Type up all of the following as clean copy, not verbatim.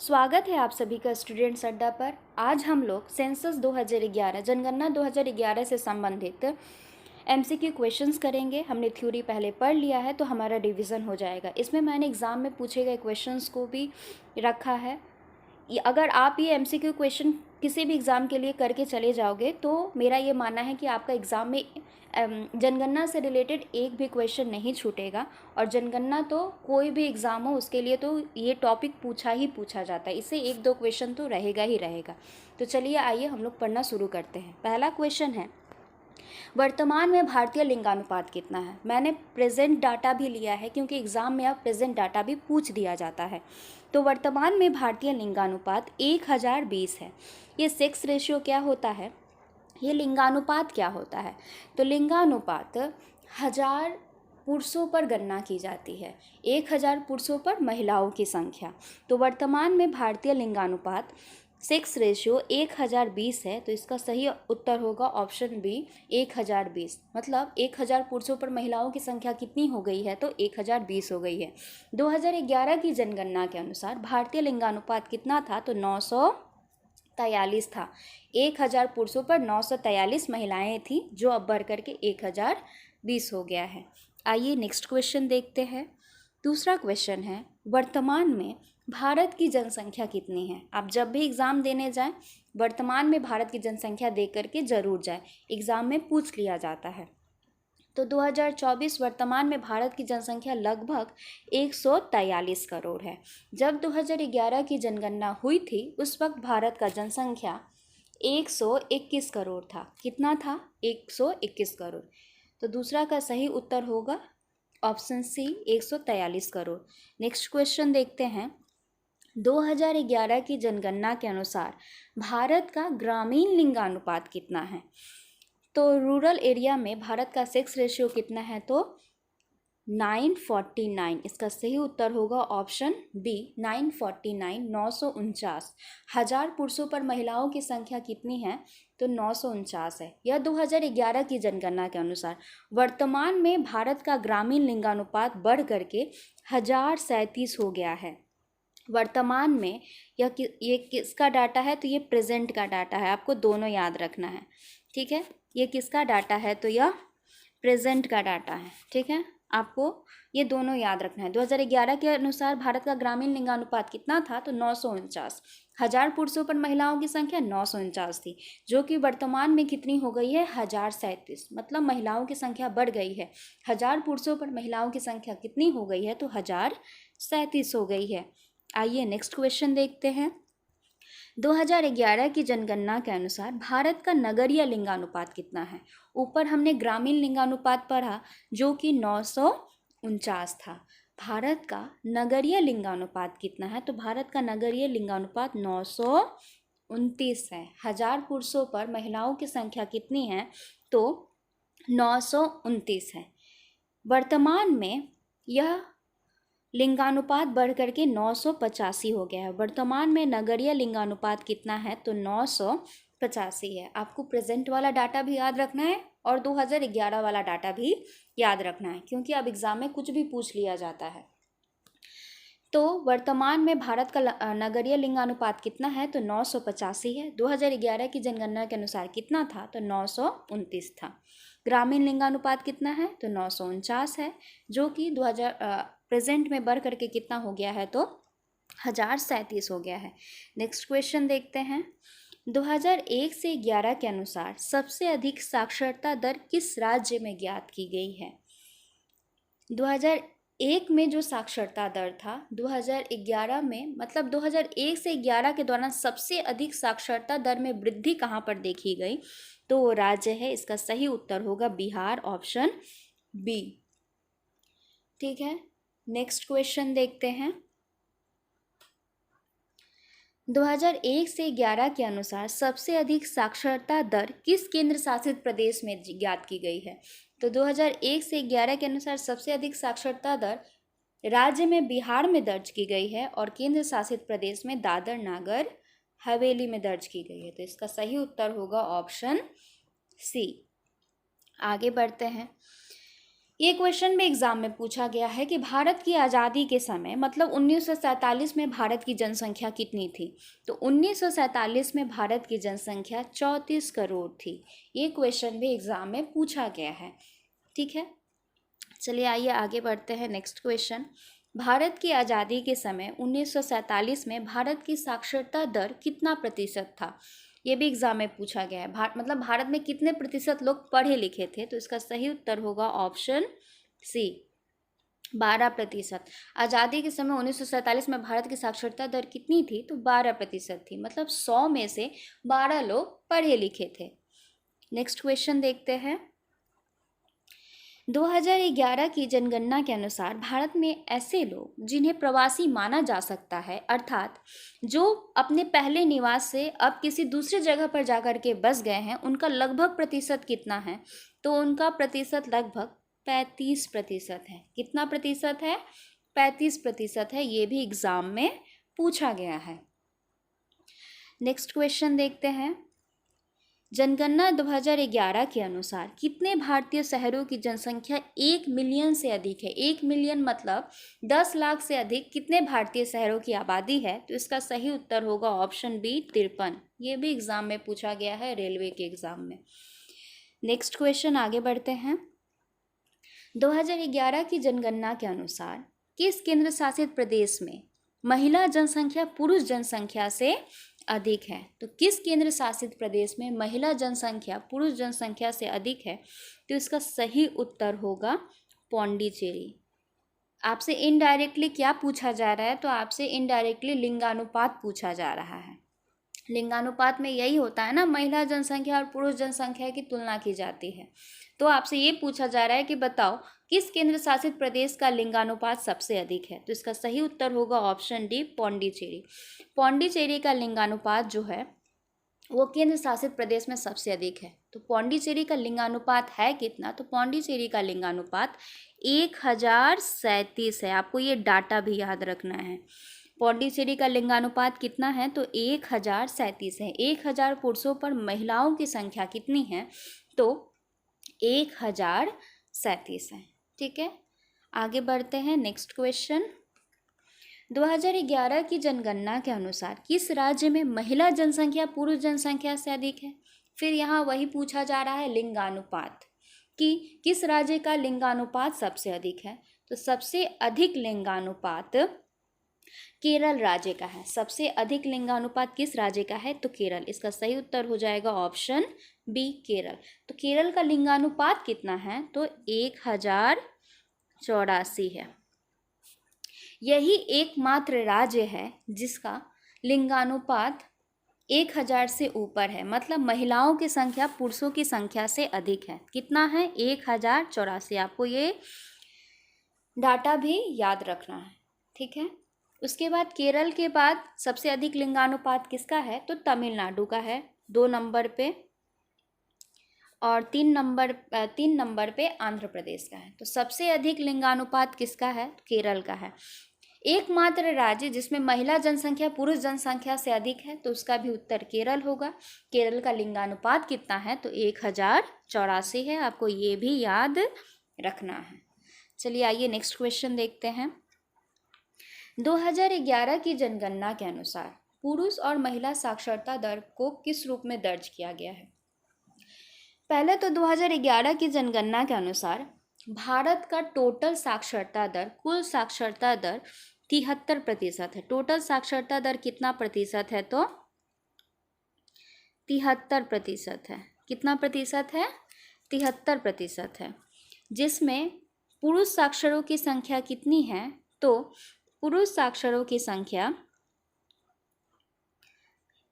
स्वागत है आप सभी का स्टूडेंट्स अड्डा पर। आज हम लोग सेंसस 2011 जनगणना 2011 से संबंधित एमसीक्यू क्वेश्चंस करेंगे। हमने थ्योरी पहले पढ़ लिया है तो हमारा रिवीजन हो जाएगा। इसमें मैंने एग्ज़ाम में पूछे गए क्वेश्चंस को भी रखा है। अगर आप ये एमसीक्यू क्वेश्चन किसी भी एग्ज़ाम के लिए करके चले जाओगे तो मेरा ये मानना है कि आपका एग्ज़ाम में जनगणना से रिलेटेड एक भी क्वेश्चन नहीं छूटेगा। और जनगणना तो कोई भी एग्ज़ाम हो उसके लिए तो ये टॉपिक पूछा ही पूछा जाता है, इससे एक दो क्वेश्चन तो रहेगा ही रहेगा। तो चलिए आइए हम लोग पढ़ना शुरू करते हैं। पहला क्वेश्चन है, वर्तमान में भारतीय लिंगानुपात कितना है। मैंने प्रेजेंट डाटा भी लिया है क्योंकि एग्ज़ाम में अब प्रेजेंट डाटा भी पूछ दिया जाता है। तो वर्तमान में भारतीय लिंगानुपात 1020 है। ये सेक्स रेशियो क्या होता है, ये लिंगानुपात क्या होता है। तो लिंगानुपात 1000 पुरुषों पर गणना की जाती है, 1000 पुरुषों पर महिलाओं की संख्या। तो वर्तमान में भारतीय लिंगानुपात सेक्स रेशियो 1020 है। तो इसका सही उत्तर होगा ऑप्शन बी 1020। मतलब 1000 पुरुषों पर महिलाओं की संख्या कितनी हो गई है, तो 1020 हो गई है। 2011 की जनगणना के अनुसार भारतीय लिंगानुपात कितना था, तो 943 था। 1000 पुरुषों पर 943 महिलाएं थी, जो अब बढ़ करके 1020 हो गया है। आइए नेक्स्ट क्वेश्चन देखते हैं। दूसरा क्वेश्चन है, वर्तमान में भारत की जनसंख्या कितनी है। आप जब भी एग्ज़ाम देने जाएं वर्तमान में भारत की जनसंख्या दे करके ज़रूर जाएं, एग्ज़ाम में पूछ लिया जाता है। तो 2024 वर्तमान में भारत की जनसंख्या लगभग 143 करोड़ है। जब 2011 की जनगणना हुई थी उस वक्त भारत का जनसंख्या 121 करोड़ था। कितना था, 121 करोड़। तो दूसरा का सही उत्तर होगा option C 143 crore. Next question देखते हैं। 2011 की जनगणना के अनुसार भारत का ग्रामीण लिंगानुपात कितना है। तो रूरल एरिया में भारत का सेक्स रेशियो कितना है, तो 949। इसका सही उत्तर होगा ऑप्शन बी 949, 949। 1000 पुरुषों पर महिलाओं की संख्या कितनी है, तो 949 है। यह 2011 की जनगणना के अनुसार वर्तमान में भारत का ग्रामीण लिंगानुपात बढ़ करके 1037 हो गया है। वर्तमान में ये किसका डाटा है, तो ये प्रेजेंट का डाटा है, आपको दोनों याद रखना है। ठीक है, ये किसका डाटा है, तो यह प्रेजेंट का डाटा है। ठीक है, आपको ये दोनों याद रखना है। 2011 के अनुसार भारत का ग्रामीण लिंगानुपात कितना था, तो 949। 1000 पुरुषों पर महिलाओं की संख्या 949 थी, जो कि वर्तमान में कितनी हो गई है, 1037। मतलब महिलाओं की संख्या बढ़ गई है। 1000 पुरुषों पर महिलाओं की संख्या कितनी हो गई है, तो 1037 हो गई है। आइए नेक्स्ट क्वेश्चन देखते हैं। 2011 की जनगणना के अनुसार भारत का नगरीय लिंगानुपात कितना है। ऊपर हमने ग्रामीण लिंगानुपात पढ़ा जो कि 949 था। भारत का नगरीय लिंगानुपात कितना है, तो भारत का नगरीय लिंगानुपात 929 है। 1000 पुरुषों पर महिलाओं की संख्या कितनी है, तो 929 है। वर्तमान में यह लिंगानुपात बढ़ करके 985 हो गया है। वर्तमान में नगरीय लिंगानुपात कितना है, तो 985 है। आपको प्रेजेंट वाला डाटा भी याद रखना है और 2011 वाला डाटा भी याद रखना है, क्योंकि अब एग्जाम में कुछ भी पूछ लिया जाता है। तो वर्तमान में भारत का नगरीय लिंगानुपात कितना है, तो 985 है। 2011 की जनगणना के अनुसार कितना था, तो 929 था। ग्रामीण लिंगानुपात कितना है, तो 949 है, जो कि 2000 प्रेजेंट में बढ़ करके कितना हो गया है, तो 1037 हो गया है। नेक्स्ट क्वेश्चन देखते हैं। 2001 से 11 के अनुसार सबसे अधिक साक्षरता दर किस राज्य में ज्ञात की गई है। 2001 में जो साक्षरता दर था 2011 में, मतलब 2001 से 11 के दौरान सबसे अधिक साक्षरता दर में वृद्धि कहाँ पर देखी गई, तो वो राज्य है, इसका सही उत्तर होगा बिहार, ऑप्शन बी। ठीक है, नेक्स्ट क्वेश्चन देखते हैं। 2001 से 11 के अनुसार सबसे अधिक साक्षरता दर किस केंद्र शासित प्रदेश में ज्ञात की गई है। तो 2001 से 11 के अनुसार सबसे अधिक साक्षरता दर राज्य में बिहार में दर्ज की गई है और केंद्र शासित प्रदेश में दादर नागर हवेली में दर्ज की गई है। तो इसका सही उत्तर होगा ऑप्शन सी। आगे बढ़ते हैं। ये क्वेश्चन भी एग्जाम में पूछा गया है कि भारत की आज़ादी के समय मतलब 1947 में भारत की जनसंख्या कितनी थी। तो 1947 में भारत की जनसंख्या 34 करोड़ थी। ये क्वेश्चन भी एग्जाम में पूछा गया है। ठीक है, चलिए आइए आगे बढ़ते हैं। नेक्स्ट क्वेश्चन, भारत की आज़ादी के समय 1947 में भारत की साक्षरता दर कितना प्रतिशत था। ये भी एग्जाम में पूछा गया है। मतलब भारत में कितने प्रतिशत लोग पढ़े लिखे थे। तो इसका सही उत्तर होगा ऑप्शन सी, 12%। आज़ादी के समय 1947 में भारत की साक्षरता दर कितनी थी, तो 12% थी। मतलब 100 में से 12 लोग पढ़े लिखे थे। नेक्स्ट क्वेश्चन देखते हैं। 2011 की जनगणना के अनुसार भारत में ऐसे लोग जिन्हें प्रवासी माना जा सकता है, अर्थात जो अपने पहले निवास से अब किसी दूसरी जगह पर जाकर के बस गए हैं, उनका लगभग प्रतिशत कितना है। तो उनका प्रतिशत लगभग 35% है। कितना प्रतिशत है, 35% है। ये भी एग्जाम में पूछा गया है। नेक्स्ट क्वेश्चन देखते हैं। जनगणना 2011 के अनुसार कितने भारतीय शहरों की जनसंख्या 1 मिलियन से अधिक है। 1 मिलियन मतलब 10 लाख से अधिक कितने भारतीय शहरों की आबादी है। तो इसका सही उत्तर होगा ऑप्शन बी, 53। ये भी एग्जाम में पूछा गया है, रेलवे के एग्जाम में। नेक्स्ट क्वेश्चन आगे बढ़ते हैं। 2011 की जनगणना के अनुसार किस केंद्र शासित प्रदेश में महिला जनसंख्या पुरुष जनसंख्या से अधिक है। तो किस केंद्र शासित प्रदेश में महिला जनसंख्या पुरुष जनसंख्या से अधिक है। तो इसका सही उत्तर होगा पौंडीचेरी। आपसे इनडायरेक्टली क्या पूछा जा रहा है, तो आपसे इनडायरेक्टली लिंगानुपात पूछा जा रहा है। लिंगानुपात में यही होता है ना, महिला जनसंख्या और पुरुष जनसंख्या की तुलना की जाती है। तो आपसे ये पूछा जा रहा है कि बताओ किस केंद्र शासित प्रदेश का लिंगानुपात सबसे अधिक है। तो इसका सही उत्तर होगा ऑप्शन डी, पौंडीचेरी। पौंडीचेरी का लिंगानुपात जो है वो केंद्र शासित प्रदेश में सबसे अधिक है। तो पौंडीचेरी का लिंगानुपात है कितना, तो पौंडीचेरी का लिंगानुपात 1037 है। आपको ये डाटा भी याद रखना है। पौंडीचेरी का लिंगानुपात कितना है, तो 1037 है। 1000 पुरुषों पर महिलाओं की संख्या कितनी है, तो 1037 है। ठीक है, आगे बढ़ते हैं। नेक्स्ट क्वेश्चन, 2011 की जनगणना के अनुसार किस राज्य में महिला जनसंख्या पुरुष जनसंख्या से अधिक है। फिर यहाँ वही पूछा जा रहा है लिंगानुपात कि किस राज्य का लिंगानुपात सबसे अधिक है। तो सबसे अधिक लिंगानुपात केरल राज्य का है। सबसे अधिक लिंगानुपात किस राज्य का है, तो केरल। इसका सही उत्तर हो जाएगा ऑप्शन बी, केरल। तो केरल का लिंगानुपात कितना है, तो 1084 है। यही एकमात्र राज्य है जिसका लिंगानुपात 1000 से ऊपर है, मतलब महिलाओं की संख्या पुरुषों की संख्या से अधिक है। कितना है, 1084। आपको ये डाटा भी याद रखना है। ठीक है, उसके बाद केरल के बाद सबसे अधिक लिंगानुपात किसका है, तो तमिलनाडु का है 2 नंबर पे, और 3 नंबर पे आंध्र प्रदेश का है। तो सबसे अधिक लिंगानुपात किसका है, केरल का है। एकमात्र राज्य जिसमें महिला जनसंख्या पुरुष जनसंख्या से अधिक है, तो उसका भी उत्तर केरल होगा। केरल का लिंगानुपात कितना है, तो 1084 है। आपको ये भी याद रखना है। चलिए आइए नेक्स्ट क्वेश्चन देखते हैं। 2011 की जनगणना के अनुसार पुरुष और महिला साक्षरता दर को किस रूप में दर्ज किया गया है। पहले तो 2011 की जनगणना के अनुसार भारत का टोटल साक्षरता दर, कुल साक्षरता दर 73% है। टोटल साक्षरता दर कितना प्रतिशत है, तो 73% है। कितना प्रतिशत है, 73% है। जिसमें पुरुष साक्षरों की संख्या कितनी है, तो पुरुष साक्षरों की संख्या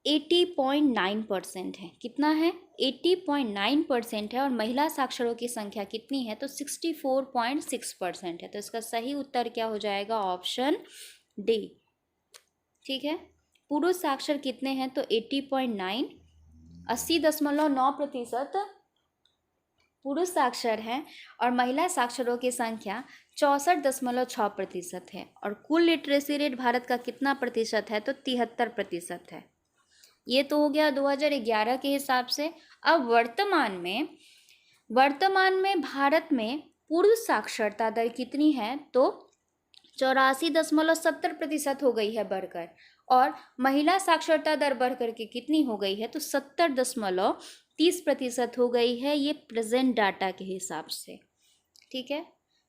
80.9% है। कितना है, 80.9% है। और महिला साक्षरों की संख्या कितनी है, तो 64.6% है। तो इसका सही उत्तर क्या हो जाएगा, ऑप्शन डी। ठीक है, पुरुष साक्षर कितने हैं, तो 80.9, 80.9% पुरुष साक्षर हैं, और महिला साक्षरों की संख्या 64.6% है। और कुल लिटरेसी रेट भारत का कितना प्रतिशत है, तो 73% है। ये तो हो गया 2011 के हिसाब से। अब वर्तमान में भारत में पुरुष साक्षरता दर कितनी है, तो 84.70% हो गई है बढ़कर, और महिला साक्षरता दर बढ़ करके कितनी हो गई है, तो 70.30% हो गई है, ये प्रेजेंट डाटा के हिसाब से। ठीक है,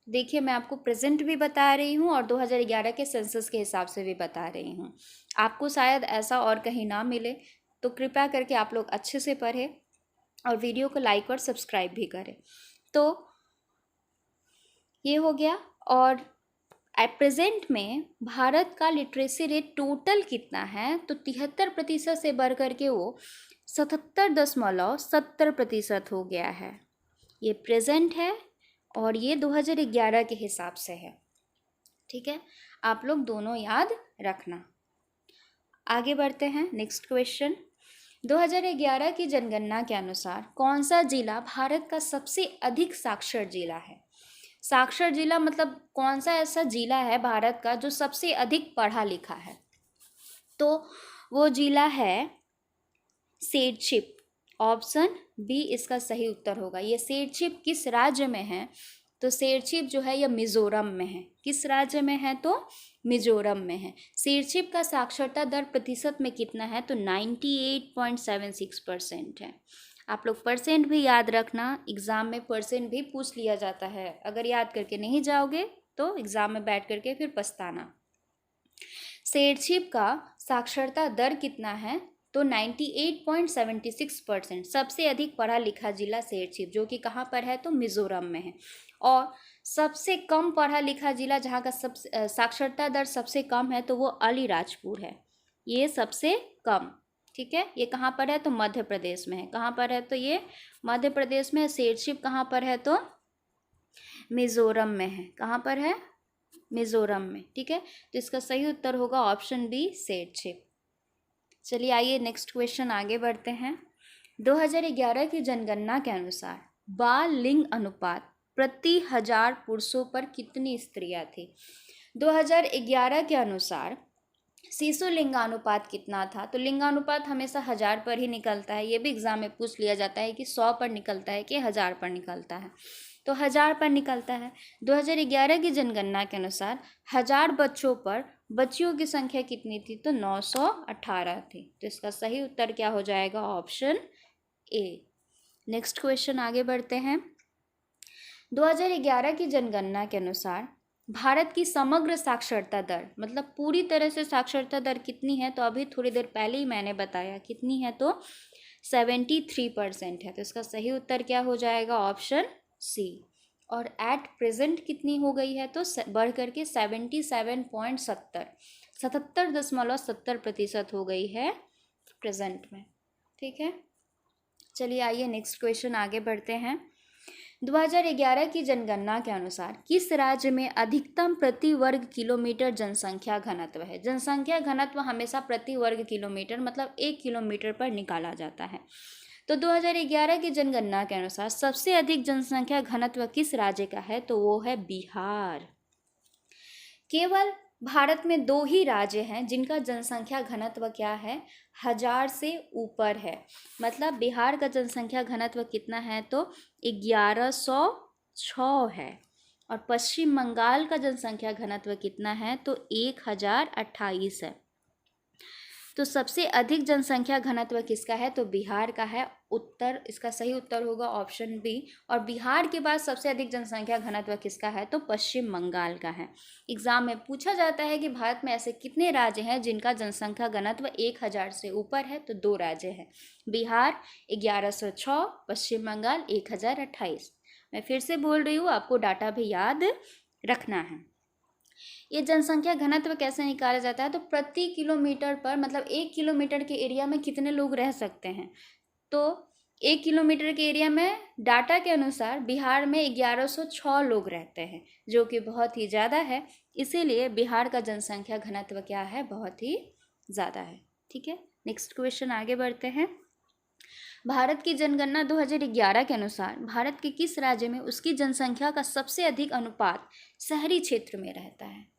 देखिए मैं आपको प्रेजेंट भी बता रही हूँ और 2011 के सेंसस के हिसाब से भी बता रही हूँ। आपको शायद ऐसा और कहीं ना मिले, तो कृपया करके आप लोग अच्छे से पढ़ें और वीडियो को लाइक और सब्सक्राइब भी करें। तो ये हो गया। और एट प्रेजेंट में भारत का लिटरेसी रेट टोटल कितना है, तो 73% से बढ़ करके वो 77.70% हो गया है। ये प्रेजेंट है और ये 2011 के हिसाब से है। ठीक है, आप लोग दोनों याद रखना। आगे बढ़ते हैं, नेक्स्ट क्वेश्चन। 2011 की जनगणना के अनुसार कौन सा जिला भारत का सबसे अधिक साक्षर जिला है? साक्षर जिला मतलब कौन सा ऐसा जिला है भारत का जो सबसे अधिक पढ़ा लिखा है, तो वो जिला है सेरछिप। ऑप्शन बी इसका सही उत्तर होगा। ये सेरछिप किस राज्य में है, तो सेरछिप जो है यह मिजोरम में है। किस राज्य में है, तो मिजोरम में है। सेरछिप का साक्षरता दर प्रतिशत में कितना है, तो 98.76% है। आप लोग परसेंट भी याद रखना, एग्ज़ाम में परसेंट भी पूछ लिया जाता है। अगर याद करके नहीं जाओगे तो एग्ज़ाम में बैठ करके फिर पछताना। सेरछिप का साक्षरता दर कितना है, तो 98.76%। सबसे अधिक पढ़ा लिखा जिला सेरछिप, जो कि कहाँ पर है, तो मिजोरम में है। और सबसे कम पढ़ा लिखा जिला जहाँ का सबसे साक्षरता दर सबसे कम है, तो वो अलीराजपुर है। ये सबसे कम। ठीक है, ये कहाँ पर है, तो मध्य प्रदेश में है। कहाँ पर है, तो ये मध्य प्रदेश में है। सेरछिप कहाँ पर है, तो मिजोरम में है। कहाँ पर है, मिजोरम में। ठीक है, तो इसका सही उत्तर होगा ऑप्शन बी, सेरछिप। चलिए आइए नेक्स्ट क्वेश्चन आगे बढ़ते हैं। 2011 की जनगणना के अनुसार बाल लिंग अनुपात प्रति 1000 पुरुषों पर कितनी स्त्रियां थी? 2011 के अनुसार शिशु लिंगानुपात कितना था, तो लिंगानुपात हमेशा 1000 पर ही निकलता है। ये भी एग्जाम में पूछ लिया जाता है कि 100 पर निकलता है कि 1000 पर निकलता है, तो 1000 पर निकलता है। 2011 की जनगणना के अनुसार 1000 बच्चों पर बच्चियों की संख्या कितनी थी, तो 918 थी। तो इसका सही उत्तर क्या हो जाएगा, ऑप्शन ए। नेक्स्ट क्वेश्चन आगे बढ़ते हैं। 2011 की जनगणना के अनुसार भारत की समग्र साक्षरता दर, मतलब पूरी तरह से साक्षरता दर कितनी है, तो अभी थोड़ी देर पहले ही मैंने बताया कितनी है, तो 73% है। तो इसका सही उत्तर क्या हो जाएगा, ऑप्शन सी। और एट प्रेजेंट कितनी हो गई है, तो बढ़ करके 77.70% हो गई है प्रेजेंट में। ठीक है, चलिए आइए नेक्स्ट क्वेश्चन आगे बढ़ते हैं। 2011 की जनगणना के अनुसार किस राज्य में अधिकतम प्रति वर्ग किलोमीटर जनसंख्या घनत्व है? जनसंख्या घनत्व हमेशा प्रति वर्ग किलोमीटर मतलब 1 किलोमीटर पर निकाला जाता है। तो 2011 की जनगणना के अनुसार सबसे अधिक जनसंख्या घनत्व किस राज्य का है, तो वो है बिहार। केवल भारत में 2 ही राज्य हैं जिनका जनसंख्या घनत्व क्या है, 1000 से ऊपर है। मतलब बिहार का जनसंख्या घनत्व कितना है, तो 1106 है। और पश्चिम बंगाल का जनसंख्या घनत्व कितना है, तो 1028 है। तो सबसे अधिक जनसंख्या घनत्व किसका है, तो बिहार का है। उत्तर, इसका सही उत्तर होगा ऑप्शन बी। और बिहार के बाद सबसे अधिक जनसंख्या घनत्व किसका है, तो पश्चिम बंगाल का है। एग्जाम में पूछा जाता है कि भारत में ऐसे कितने राज्य हैं जिनका जनसंख्या घनत्व 1000 से ऊपर है, तो 2 राज्य हैं, बिहार 1106, पश्चिम बंगाल 1028। मैं फिर से बोल रही हूँ, आपको डाटा भी याद रखना है। ये जनसंख्या घनत्व कैसे निकाला जाता है, तो प्रति किलोमीटर पर, मतलब 1 किलोमीटर के एरिया में कितने लोग रह सकते हैं। तो 1 किलोमीटर के एरिया में डाटा के अनुसार बिहार में 1106 लोग रहते हैं, जो कि बहुत ही ज़्यादा है। इसीलिए बिहार का जनसंख्या घनत्व क्या है, बहुत ही ज़्यादा है। ठीक है, नेक्स्ट क्वेश्चन आगे बढ़ते हैं। भारत की जनगणना 2011 के अनुसार भारत के किस राज्य में उसकी जनसंख्या का सबसे अधिक अनुपात शहरी क्षेत्र में रहता है?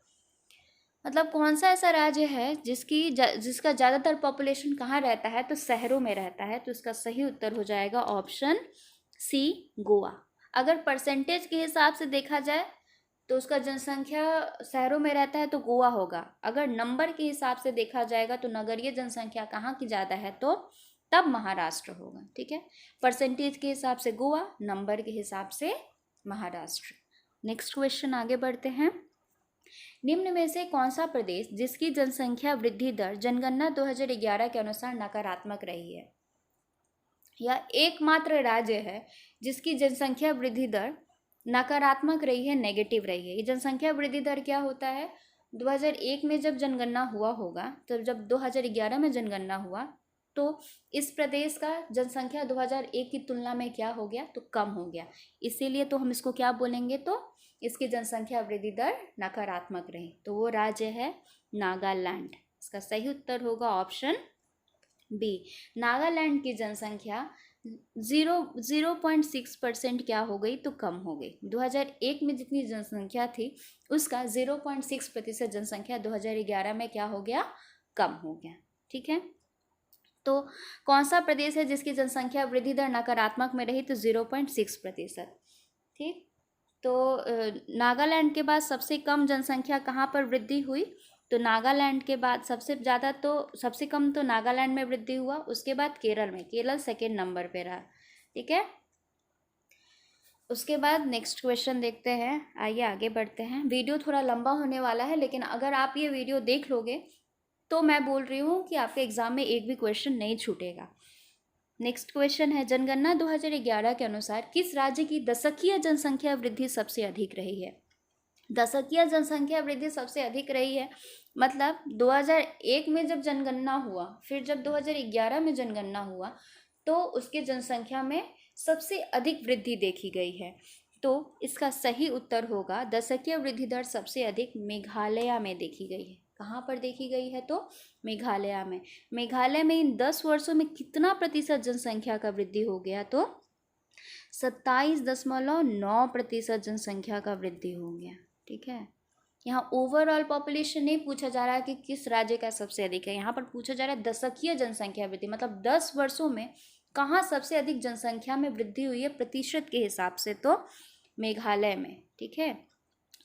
मतलब कौन सा ऐसा राज्य है जिसका ज़्यादातर पॉपुलेशन कहाँ रहता है, तो शहरों में रहता है। तो इसका सही उत्तर हो जाएगा ऑप्शन सी, गोवा। अगर परसेंटेज के हिसाब से देखा जाए तो उसका जनसंख्या शहरों में रहता है तो गोवा होगा। अगर नंबर के हिसाब से देखा जाएगा तो नगरीय जनसंख्या कहाँ की ज़्यादा है तो तब महाराष्ट्र होगा। ठीक है, परसेंटेज के हिसाब से गोवा, नंबर के हिसाब से महाराष्ट्र। नेक्स्ट क्वेश्चन आगे बढ़ते हैं। निम्न में से कौन सा प्रदेश जिसकी जनसंख्या वृद्धि दर जनगणना 2011 के अनुसार नकारात्मक रही है? यह एकमात्र राज्य है जिसकी जनसंख्या वृद्धि दर नकारात्मक रही है, नेगेटिव रही है। ये जनसंख्या वृद्धि दर क्या होता है? 2001 में जब जनगणना हुआ होगा, तो जब 2011 में जनगणना हुआ तो इस प्रदेश का जनसंख्या 2001 की तुलना में क्या हो गया? तो कम हो गया। इसीलिए तो हम इसको क्या बोलेंगे? तो इसकी जनसंख्या वृद्धि दर नकारात्मक रही। तो वो राज्य है नागालैंड। इसका सही उत्तर होगा ऑप्शन बी। नागालैंड की जनसंख्या 0.6% क्या हो गई? तो कम हो गई। 2001 में जितनी जनसंख्या थी उसका 0.6% जनसंख्या 2011 में क्या हो गया? कम हो गया। ठीक है, तो कौन सा प्रदेश है जिसकी जनसंख्या वृद्धि दर नकारात्मक में रही? तो 0.6%। ठीक, तो नागालैंड के बाद सबसे कम जनसंख्या कहाँ पर वृद्धि हुई? तो नागालैंड के बाद सबसे कम तो नागालैंड में वृद्धि हुआ, उसके बाद केरल में। केरल सेकेंड नंबर पे रहा। ठीक है, उसके बाद नेक्स्ट क्वेश्चन देखते हैं। आइए आगे बढ़ते हैं। वीडियो थोड़ा लंबा होने वाला है, लेकिन अगर आप ये वीडियो देख लोगे तो मैं बोल रही हूँ कि आपके एग्जाम में एक भी क्वेश्चन नहीं छूटेगा। नेक्स्ट क्वेश्चन है, जनगणना 2011 के अनुसार किस राज्य की दशकीय जनसंख्या वृद्धि सबसे अधिक रही है? दशकीय जनसंख्या वृद्धि सबसे अधिक रही है मतलब 2001 में जब जनगणना हुआ, फिर जब 2011 में जनगणना हुआ तो उसके जनसंख्या में सबसे अधिक वृद्धि देखी गई है। तो इसका सही उत्तर होगा दशकीय वृद्धि दर सबसे अधिक मेघालय में देखी गई है। कहाँ पर देखी गई है? तो मेघालय में। मेघालय में इन 10 वर्षों में कितना प्रतिशत जनसंख्या का वृद्धि हो गया? तो 27.9% जनसंख्या का वृद्धि हो गया। ठीक है, यहाँ ओवरऑल पॉपुलेशन नहीं पूछा जा रहा है कि किस राज्य का सबसे अधिक है, यहाँ पर पूछा जा रहा है दशकीय जनसंख्या वृद्धि, मतलब 10 वर्षों में कहाँ सबसे अधिक जनसंख्या में वृद्धि हुई है प्रतिशत के हिसाब से? तो मेघालय में। ठीक है,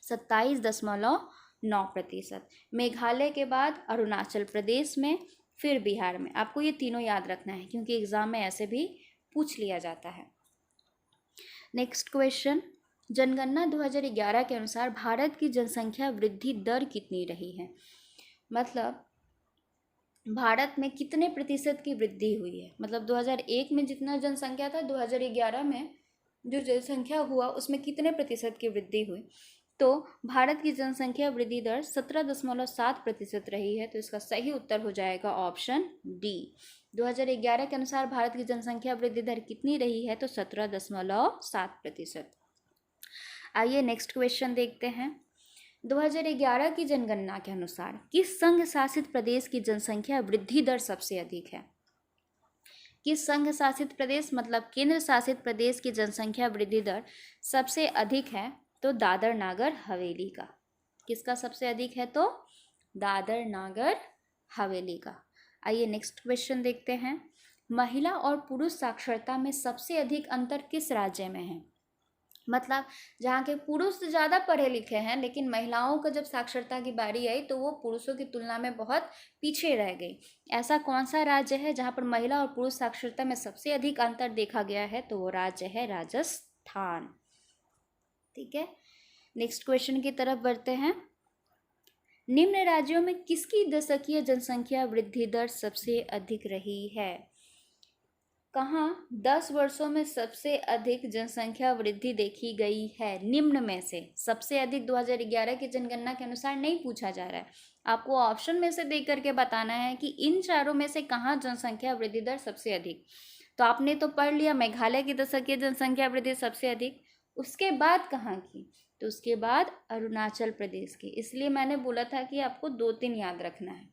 27.9%। मेघालय के बाद अरुणाचल प्रदेश में, फिर बिहार में। आपको ये तीनों याद रखना है क्योंकि एग्जाम में ऐसे भी पूछ लिया जाता है। नेक्स्ट क्वेश्चन, जनगणना 2011 के अनुसार भारत की जनसंख्या वृद्धि दर कितनी रही है? मतलब भारत में कितने प्रतिशत की वृद्धि हुई है? मतलब 2001 में जितना जनसंख्या था, 2011 में जो जनसंख्या हुआ उसमें कितने प्रतिशत की वृद्धि हुई? तो भारत की जनसंख्या वृद्धि दर 17.7% रही है। तो इसका सही उत्तर हो जाएगा ऑप्शन डी। 2011 के अनुसार भारत की जनसंख्या वृद्धि दर कितनी रही है? तो 17.7%। आइए नेक्स्ट क्वेश्चन देखते हैं। 2011 की जनगणना के अनुसार किस संघ शासित प्रदेश की जनसंख्या वृद्धि दर सबसे अधिक है? किस संघ शासित प्रदेश मतलब केंद्र शासित प्रदेश की जनसंख्या वृद्धि दर सबसे अधिक है? तो दादर नागर हवेली का। किसका सबसे अधिक है? तो दादर नागर हवेली का। आइए नेक्स्ट क्वेश्चन देखते हैं। महिला और पुरुष साक्षरता में सबसे अधिक अंतर किस राज्य में है? मतलब जहाँ के पुरुष ज़्यादा पढ़े लिखे हैं लेकिन महिलाओं का जब साक्षरता की बारी आई तो वो पुरुषों की तुलना में बहुत पीछे रह गई। ऐसा कौन सा राज्य है जहाँ पर महिला और पुरुष साक्षरता में सबसे अधिक अंतर देखा गया है? तो वो राज्य है राजस्थान। ठीक है, नेक्स्ट क्वेश्चन की तरफ बढ़ते हैं। निम्न राज्यों में किसकी दशकीय जनसंख्या वृद्धि दर सबसे अधिक रही है? कहाँ 10 वर्षों में सबसे अधिक जनसंख्या वृद्धि देखी गई है? निम्न में से सबसे अधिक 2011 की जनगणना के अनुसार नहीं पूछा जा रहा है, आपको ऑप्शन में से देख करके बताना है कि इन चारों में से कहाँ जनसंख्या वृद्धि दर सबसे अधिक। तो आपने तो पढ़ लिया मेघालय की दशकीय जनसंख्या वृद्धि सबसे अधिक, उसके बाद कहाँ की? तो उसके बाद अरुणाचल प्रदेश की। इसलिए मैंने बोला था कि आपको 2-3 याद रखना है,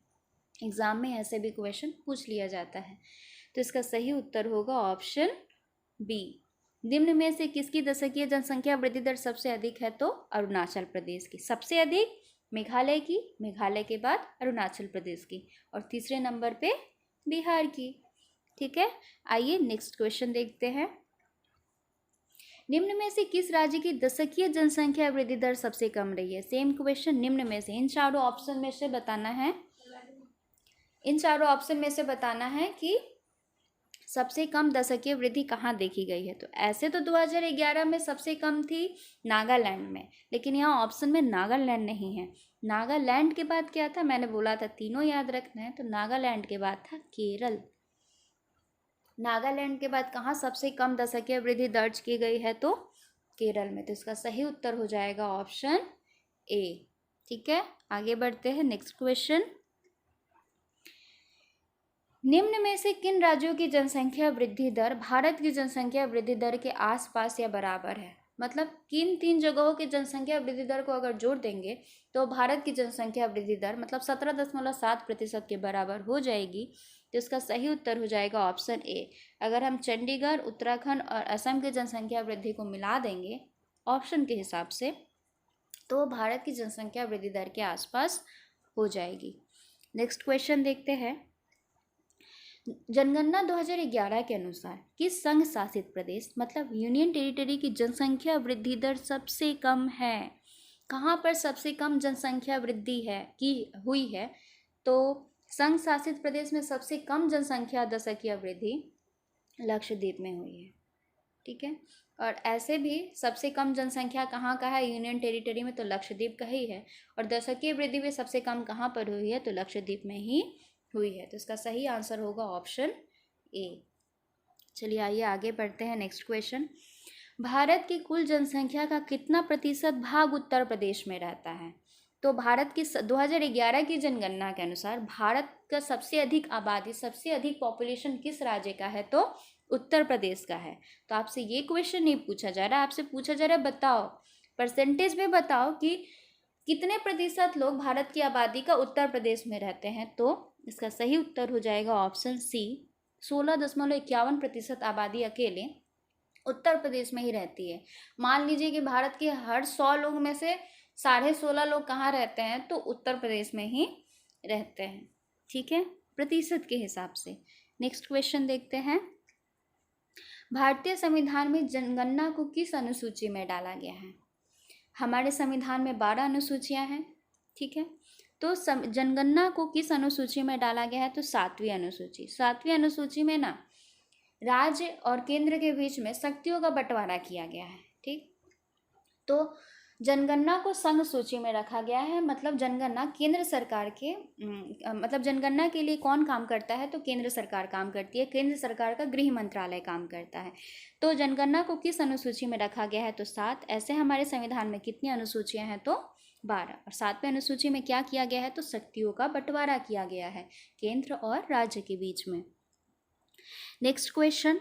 एग्जाम में ऐसे भी क्वेश्चन पूछ लिया जाता है। तो इसका सही उत्तर होगा ऑप्शन बी। निम्न में से किसकी दशकीय जनसंख्या वृद्धि दर सबसे अधिक है? तो अरुणाचल प्रदेश की। सबसे अधिक मेघालय की, मेघालय के बाद अरुणाचल प्रदेश की, और तीसरे नंबर पे बिहार की। ठीक है, आइए नेक्स्ट क्वेश्चन देखते हैं। निम्न में से किस राज्य की दशकीय जनसंख्या वृद्धि दर सबसे कम रही है? सेम क्वेश्चन, निम्न में से, इन चारों ऑप्शन में से बताना है, इन चारों ऑप्शन में से बताना है कि सबसे कम दशकीय वृद्धि कहाँ देखी गई है। तो ऐसे तो 2011 में सबसे कम थी नागालैंड में, लेकिन यहाँ ऑप्शन में नागालैंड नहीं है। नागालैंड के बाद क्या था, मैंने बोला था तीनों याद रखना है, तो नागालैंड के बाद था केरल। नागालैंड के बाद कहाँ सबसे कम दशकीय वृद्धि दर्ज की गई है? तो केरल में। तो इसका सही उत्तर हो जाएगा ऑप्शन ए। ठीक है, आगे बढ़ते हैं। नेक्स्ट क्वेश्चन, निम्न में से किन राज्यों की जनसंख्या वृद्धि दर भारत की जनसंख्या वृद्धि दर के आसपास या बराबर है? मतलब किन 3 जगहों की जनसंख्या वृद्धि दर को अगर जोड़ देंगे तो भारत की जनसंख्या वृद्धि दर मतलब 17.7% के बराबर हो जाएगी। तो इसका सही उत्तर हो जाएगा ऑप्शन ए। अगर हम चंडीगढ़, उत्तराखंड और असम की जनसंख्या वृद्धि को मिला देंगे ऑप्शन के हिसाब से, तो भारत की जनसंख्या वृद्धि दर के आसपास हो जाएगी। नेक्स्ट क्वेश्चन देखते हैं। जनगणना 2011 के अनुसार किस संघ शासित प्रदेश मतलब यूनियन टेरिटरी की जनसंख्या वृद्धि दर सबसे कम है? कहाँ पर सबसे कम जनसंख्या वृद्धि है की हुई है? तो संघ शासित प्रदेश में सबसे कम जनसंख्या दशकीय वृद्धि लक्षद्वीप में हुई है। ठीक है, और ऐसे भी सबसे कम जनसंख्या कहाँ का है यूनियन टेरिटरी में? तो लक्षद्वीप का ही है। और दशकीय वृद्धि भी सबसे कम कहाँ पर हुई है? तो लक्षद्वीप में ही हुई है। तो इसका सही आंसर होगा ऑप्शन ए। चलिए आइए आगे बढ़ते हैं। नेक्स्ट क्वेश्चन, भारत की कुल जनसंख्या का कितना प्रतिशत भाग उत्तर प्रदेश में रहता है? तो भारत की 2011 की जनगणना के अनुसार भारत का सबसे अधिक आबादी, सबसे अधिक पॉपुलेशन किस राज्य का है? तो उत्तर प्रदेश का है। तो आपसे ये क्वेश्चन नहीं पूछा जा रहा, आपसे पूछा जा रहा है बताओ परसेंटेज में, बताओ कि कितने प्रतिशत लोग भारत की आबादी का उत्तर प्रदेश में रहते हैं। तो इसका सही उत्तर हो जाएगा ऑप्शन सी, 16.51% आबादी अकेले उत्तर प्रदेश में ही रहती है। मान लीजिए कि भारत के हर 100 लोग में से 16.5 लोग कहाँ रहते हैं? तो उत्तर प्रदेश में ही रहते हैं। ठीक है, प्रतिशत के हिसाब से। नेक्स्ट क्वेश्चन देखते हैं। भारतीय संविधान में जनगणना को किस अनुसूची में डाला गया है? हमारे संविधान में 12 अनुसूचियां हैं। ठीक है, तो जनगणना को किस अनुसूची में डाला गया है? तो 7वीं अनुसूची। 7वीं अनुसूची में ना राज्य और केंद्र के बीच में शक्तियों का बंटवारा किया गया है। ठीक, तो जनगणना को संघ सूची में रखा गया है। मतलब जनगणना केंद्र सरकार के मतलब जनगणना के लिए कौन काम करता है? तो केंद्र सरकार काम करती है। केंद्र सरकार का गृह मंत्रालय काम करता है। तो जनगणना को किस अनुसूची में रखा गया है? तो 7। ऐसे हमारे संविधान में कितनी अनुसूचियां हैं? तो 12। और 7वें अनुसूची में क्या किया गया है? तो शक्तियों का बंटवारा किया गया है केंद्र और राज्य के बीच में। नेक्स्ट क्वेश्चन,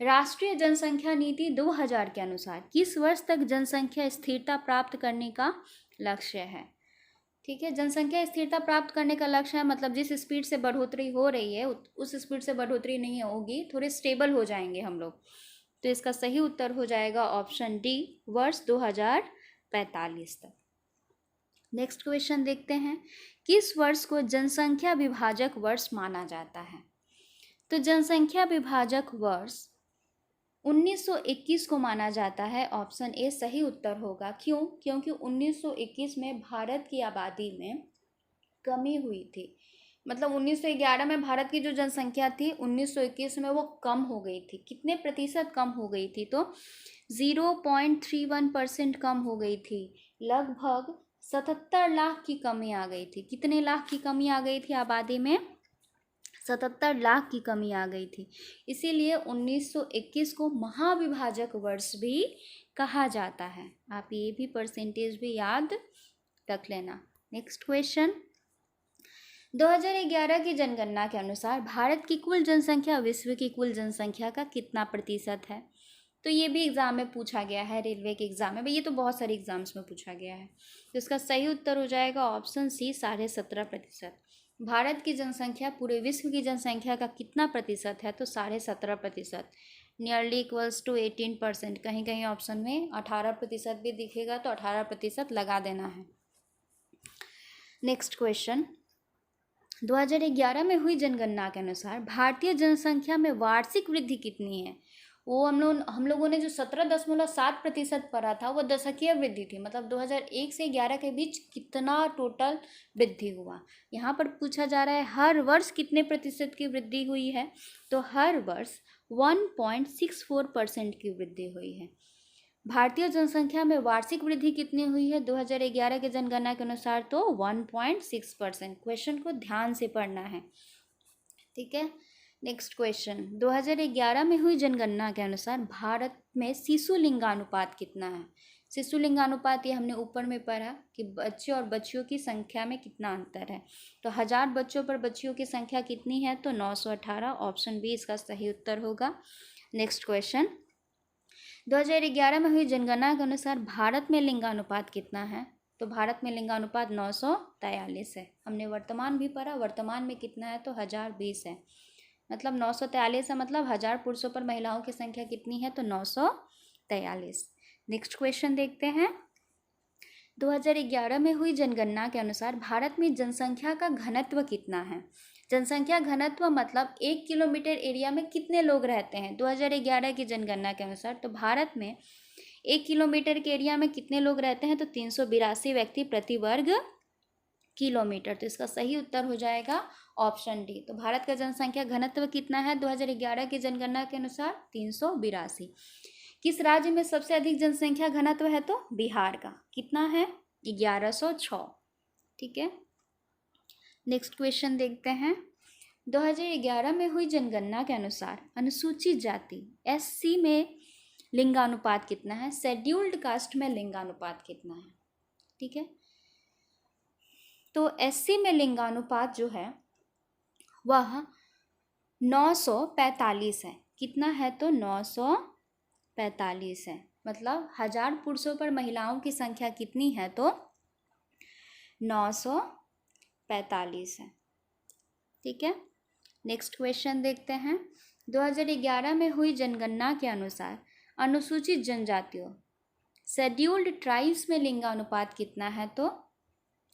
राष्ट्रीय जनसंख्या नीति 2000 के अनुसार किस वर्ष तक जनसंख्या स्थिरता प्राप्त करने का लक्ष्य है? ठीक है, जनसंख्या स्थिरता प्राप्त करने का लक्ष्य है मतलब जिस स्पीड से बढ़ोतरी हो रही है उस स्पीड से बढ़ोतरी नहीं होगी, थोड़े स्टेबल हो जाएंगे हम लोग। तो इसका सही उत्तर हो जाएगा ऑप्शन डी, वर्ष 2045 तक। नेक्स्ट क्वेश्चन देखते हैं। किस वर्ष को जनसंख्या विभाजक वर्ष माना जाता है? तो जनसंख्या विभाजक वर्ष 1921 को माना जाता है। ऑप्शन ए सही उत्तर होगा। क्यों? क्योंकि 1921 में भारत की आबादी में कमी हुई थी। मतलब 1911 में भारत की जो जनसंख्या थी 1921 में वो कम हो गई थी। कितने प्रतिशत कम हो गई थी? तो 0.31% कम हो गई थी। लगभग 77 लाख की कमी आ गई थी। कितने लाख की कमी आ गई थी आबादी में? 77 लाख की कमी आ गई थी। इसीलिए 1921 को महाविभाजक वर्ष भी कहा जाता है। आप ये भी परसेंटेज भी याद रख लेना। नेक्स्ट क्वेश्चन, 2011 की जनगणना के अनुसार भारत की कुल जनसंख्या विश्व की कुल जनसंख्या का कितना प्रतिशत है? तो ये भी एग्जाम में पूछा गया है, रेलवे के एग्जाम में। ये तो बहुत सारे एग्जाम्स में पूछा गया है। तो इसका सही उत्तर हो जाएगा ऑप्शन सी, 17.5%। भारत की जनसंख्या पूरे विश्व की जनसंख्या का कितना प्रतिशत है? तो 17.5%, नियरली इक्वल्स टू 18%। कहीं कहीं ऑप्शन में 18% भी दिखेगा तो 18% लगा देना है। नेक्स्ट क्वेश्चन, 2011 में हुई जनगणना के अनुसार भारतीय जनसंख्या में वार्षिक वृद्धि कितनी है? वो हम लोगों ने जो 17.7% पढ़ा था वो दशकीय वृद्धि थी, मतलब 2001 से 11 के बीच कितना टोटल वृद्धि हुआ। यहाँ पर पूछा जा रहा है हर वर्ष कितने प्रतिशत की वृद्धि हुई है, तो हर वर्ष 1.64% की वृद्धि हुई है। भारतीय जनसंख्या में वार्षिक वृद्धि कितनी हुई है 2011 के जनगणना के अनुसार, तो 1.6%। क्वेश्चन को ध्यान से पढ़ना है, ठीक है। नेक्स्ट क्वेश्चन, 2011 में हुई जनगणना के अनुसार भारत में शिशु लिंगानुपात कितना है। शिशु लिंगानुपात ये हमने ऊपर में पढ़ा कि बच्चे और बच्चियों की संख्या में कितना अंतर है, तो 1000 बच्चों पर बच्चियों की संख्या कितनी है, तो 918। ऑप्शन बी इसका सही उत्तर होगा। नेक्स्ट क्वेश्चन, 2011 में हुई जनगणना के अनुसार भारत में लिंगानुपात कितना है, तो भारत में लिंगानुपात 943 है। हमने वर्तमान भी पढ़ा, वर्तमान में कितना है, तो 1020 है। मतलब 943 है, मतलब 1000 पुरुषों पर महिलाओं की संख्या कितनी है, तो 943। नेक्स्ट क्वेश्चन देखते हैं, 2011 में हुई जनगणना के अनुसार भारत में जनसंख्या का घनत्व कितना है। जनसंख्या घनत्व मतलब 1 किलोमीटर एरिया में कितने लोग रहते हैं 2011 की जनगणना के अनुसार, तो भारत में 1 किलोमीटर के एरिया में कितने लोग रहते हैं, तो 382 व्यक्ति प्रति वर्ग किलोमीटर। तो इसका सही उत्तर हो जाएगा ऑप्शन डी। तो भारत का जनसंख्या घनत्व कितना है 2011 की जनगणना के अनुसार, 382। किस राज्य में सबसे अधिक जनसंख्या घनत्व है, तो बिहार का। कितना है, 1106, ठीक है। नेक्स्ट क्वेश्चन देखते हैं, 2011 में हुई जनगणना के अनुसार अनुसूचित जाति एससी में लिंगानुपात कितना है, शेड्यूल्ड कास्ट में लिंगानुपात कितना है, ठीक है। तो एससी में लिंगानुपात जो है वह 945 है। कितना है, तो 945 है। मतलब 1000 पुरुषों पर महिलाओं की संख्या कितनी है, तो 945 है, ठीक है। नेक्स्ट क्वेश्चन देखते हैं, 2011 में हुई जनगणना के अनुसार अनुसूचित जनजातियों शेड्यूल्ड ट्राइब्स में लिंगानुपात कितना है, तो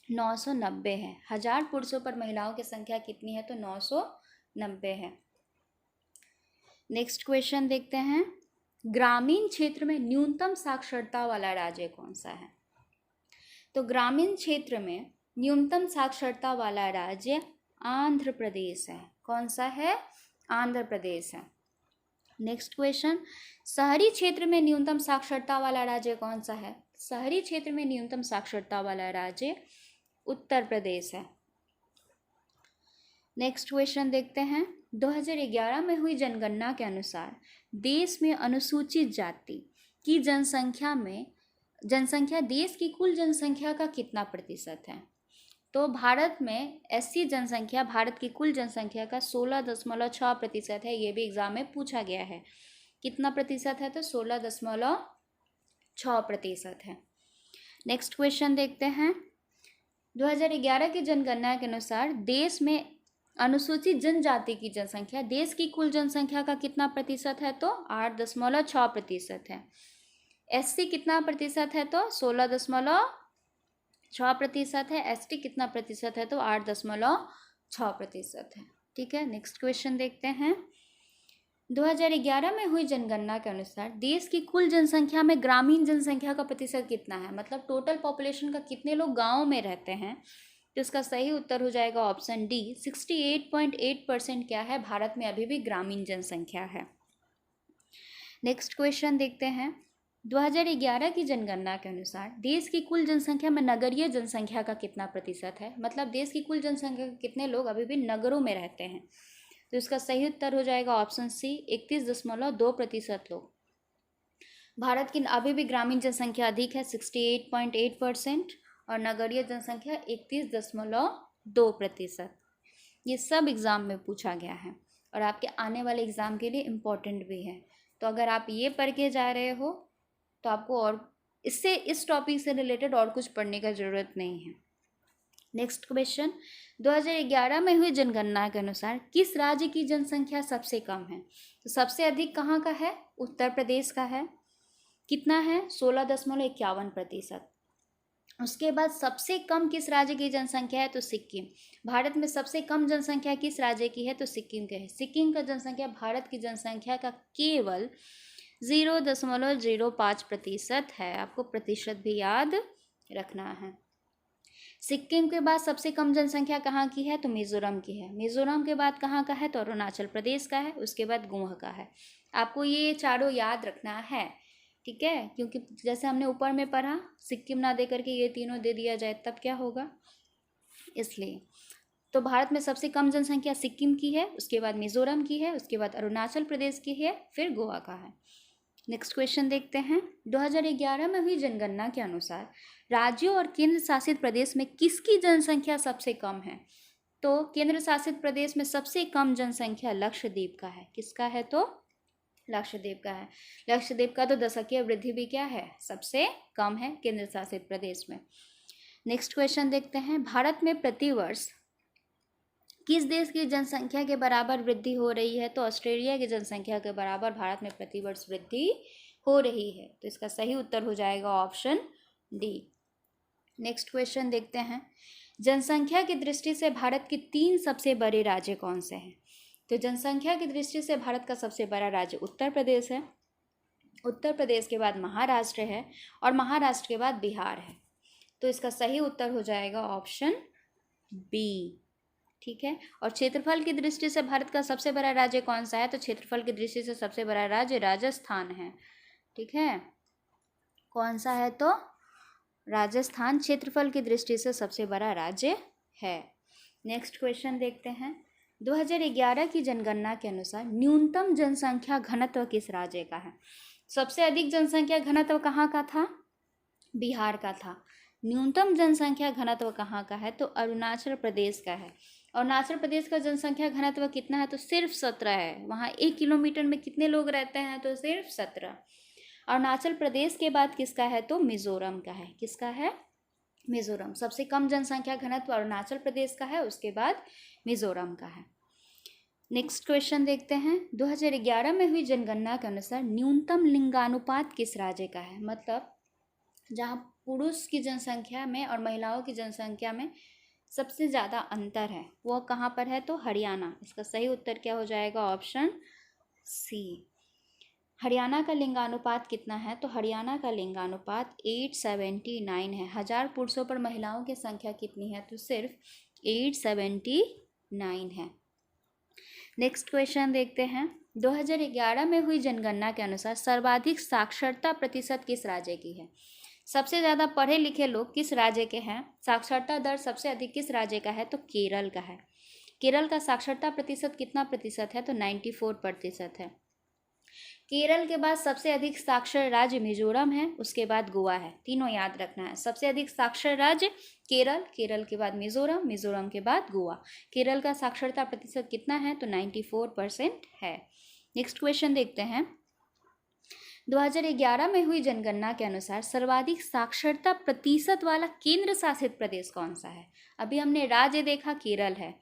990 है। 1000 पुरुषों पर महिलाओं की संख्या कितनी है, तो 990 है। नेक्स्ट क्वेश्चन देखते हैं, ग्रामीण क्षेत्र में न्यूनतम साक्षरता वाला राज्य कौन सा है। तो ग्रामीण क्षेत्र में न्यूनतम साक्षरता वाला राज्य आंध्र प्रदेश है। कौन सा है, आंध्र प्रदेश है। नेक्स्ट क्वेश्चन, शहरी क्षेत्र में न्यूनतम साक्षरता वाला राज्य कौन सा है। शहरी क्षेत्र में न्यूनतम साक्षरता वाला राज्य उत्तर प्रदेश है। नेक्स्ट क्वेश्चन देखते हैं, 2011 में हुई जनगणना के अनुसार देश में अनुसूचित जाति की जनसंख्या देश की कुल जनसंख्या का कितना प्रतिशत है। तो भारत में एससी जनसंख्या भारत की कुल जनसंख्या का 16.6% है। ये भी एग्जाम में पूछा गया है। कितना प्रतिशत है, तो 16.6% है। नेक्स्ट क्वेश्चन देखते हैं, 2011 की जनगणना के अनुसार देश में अनुसूचित जनजाति की जनसंख्या देश की कुल जनसंख्या का कितना प्रतिशत है, तो 8.6% है। एससी कितना प्रतिशत है, तो 16.6% है। एसटी कितना प्रतिशत है, तो 8.6% है, ठीक है। नेक्स्ट क्वेश्चन देखते हैं, 2011 में हुई जनगणना के अनुसार देश की कुल जनसंख्या में ग्रामीण जनसंख्या का प्रतिशत कितना है, मतलब टोटल पॉपुलेशन का कितने लोग गाँव में रहते हैं। तो इसका सही उत्तर हो जाएगा ऑप्शन डी, 68.8% क्या है, भारत में अभी भी ग्रामीण जनसंख्या है। नेक्स्ट क्वेश्चन देखते हैं, 2011 की जनगणना के अनुसार देश की कुल जनसंख्या में नगरीय जनसंख्या का कितना प्रतिशत है, मतलब देश की कुल जनसंख्या के कितने लोग अभी भी नगरों में रहते हैं। तो इसका सही उत्तर हो जाएगा ऑप्शन सी, 31.2% लोग। भारत की अभी भी ग्रामीण जनसंख्या अधिक है 68.8% और नगरीय जनसंख्या 31.2%। ये सब एग्ज़ाम में पूछा गया है और आपके आने वाले एग्ज़ाम के लिए इम्पोर्टेंट भी है। तो अगर आप ये पढ़ के जा रहे हो तो आपको और इस टॉपिक से रिलेटेड और कुछ पढ़ने का ज़रूरत नहीं है। नेक्स्ट क्वेश्चन, 2011 में हुई जनगणना के अनुसार किस राज्य की जनसंख्या सबसे कम है। तो सबसे अधिक कहाँ का है, उत्तर प्रदेश का है। कितना है, 16.51%। उसके बाद सबसे कम किस राज्य की जनसंख्या है, तो सिक्किम। भारत में सबसे कम जनसंख्या किस राज्य की है, तो सिक्किम के है। सिक्किम का जनसंख्या भारत की जनसंख्या का केवल 0.05% है। आपको प्रतिशत भी याद रखना है। सिक्किम के बाद सबसे कम जनसंख्या कहाँ की है, तो मिजोरम की है। मिजोरम के बाद कहाँ का है, तो अरुणाचल प्रदेश का है। उसके बाद गोवा का है। आपको ये चारों याद रखना है, ठीक है, क्योंकि जैसे हमने ऊपर में पढ़ा, सिक्किम ना दे करके ये तीनों दे दिया जाए तब क्या होगा, इसलिए। तो भारत में सबसे कम जनसंख्या सिक्किम की है, उसके बाद मिजोरम की है, उसके बाद अरुणाचल प्रदेश की है, फिर गोवा का है। नेक्स्ट क्वेश्चन देखते हैं। 2011 में हुई जनगणना के अनुसार राज्यों और केंद्र शासित प्रदेश में किसकी जनसंख्या सबसे कम है, तो केंद्र शासित प्रदेश में सबसे कम जनसंख्या लक्षद्वीप का है। किसका है, तो लक्षद्वीप का है। लक्षद्वीप का तो दशकीय वृद्धि भी क्या है, सबसे कम है केंद्र शासित प्रदेश में। नेक्स्ट क्वेश्चन देखते हैं। भारत में प्रतिवर्ष किस देश की जनसंख्या के बराबर वृद्धि हो रही है, तो ऑस्ट्रेलिया की जनसंख्या के बराबर भारत में प्रतिवर्ष वृद्धि हो रही है। तो इसका सही उत्तर हो जाएगा ऑप्शन डी। नेक्स्ट क्वेश्चन देखते हैं। जनसंख्या की दृष्टि से भारत के 3 सबसे बड़े राज्य कौन से हैं, तो जनसंख्या की दृष्टि से भारत का सबसे बड़ा राज्य उत्तर प्रदेश है। उत्तर प्रदेश के बाद महाराष्ट्र है, और महाराष्ट्र के बाद बिहार है। तो इसका सही उत्तर हो जाएगा ऑप्शन बी, ठीक है। और क्षेत्रफल की दृष्टि से भारत का सबसे बड़ा राज्य कौन सा है, तो क्षेत्रफल की दृष्टि से सबसे बड़ा राज्य राजस्थान है, ठीक है। कौन सा है, तो राजस्थान क्षेत्रफल की दृष्टि से सबसे बड़ा राज्य है। नेक्स्ट क्वेश्चन देखते हैं। 2011 की जनगणना के अनुसार न्यूनतम जनसंख्या घनत्व किस राज्य का है। सबसे अधिक जनसंख्या घनत्व कहाँ का था, बिहार का था। न्यूनतम जनसंख्या घनत्व कहाँ का है, तो अरुणाचल प्रदेश का है। अरुणाचल प्रदेश का जनसंख्या घनत्व कितना है, तो सिर्फ 17 है। वहाँ 1 किलोमीटर में कितने लोग रहते हैं, तो सिर्फ 17। अरुणाचल प्रदेश के बाद किसका है, तो मिजोरम का है। किसका है, मिजोरम। सबसे कम जनसंख्या घनत्व अरुणाचल प्रदेश का है, उसके बाद मिजोरम का है। नेक्स्ट क्वेश्चन देखते हैं। 2011 में हुई जनगणना के अनुसार न्यूनतम लिंगानुपात किस राज्य का है, मतलब जहाँ पुरुष की जनसंख्या में और महिलाओं की जनसंख्या में सबसे ज़्यादा अंतर है, वो कहाँ पर है, तो हरियाणा। इसका सही उत्तर क्या हो जाएगा, ऑप्शन सी। हरियाणा का लिंगानुपात कितना है, तो हरियाणा का लिंगानुपात 879 है। 1000 पुरुषों पर महिलाओं की संख्या कितनी है, तो सिर्फ 879 है। नेक्स्ट क्वेश्चन देखते हैं। 2011 में हुई जनगणना के अनुसार सर्वाधिक साक्षरता प्रतिशत किस राज्य की है। सबसे ज़्यादा पढ़े लिखे लोग किस राज्य के हैं, साक्षरता दर सबसे अधिक किस राज्य का है, तो केरल का है। केरल का साक्षरता प्रतिशत कितना प्रतिशत है, तो 94% है। केरल के बाद सबसे अधिक साक्षर राज्य मिजोरम है, उसके बाद गोवा है। तीनों याद रखना है। सबसे अधिक साक्षर राज्य केरल, केरल के बाद मिजोरम, मिजोरम के बाद गोवा। केरल का साक्षरता प्रतिशत कितना है, तो 94% है। नेक्स्ट क्वेश्चन देखते हैं। 2011 में हुई जनगणना के अनुसार सर्वाधिक साक्षरता प्रतिशत वाला केंद्र शासित प्रदेश कौन सा है। अभी हमने राज्य देखा, केरल है।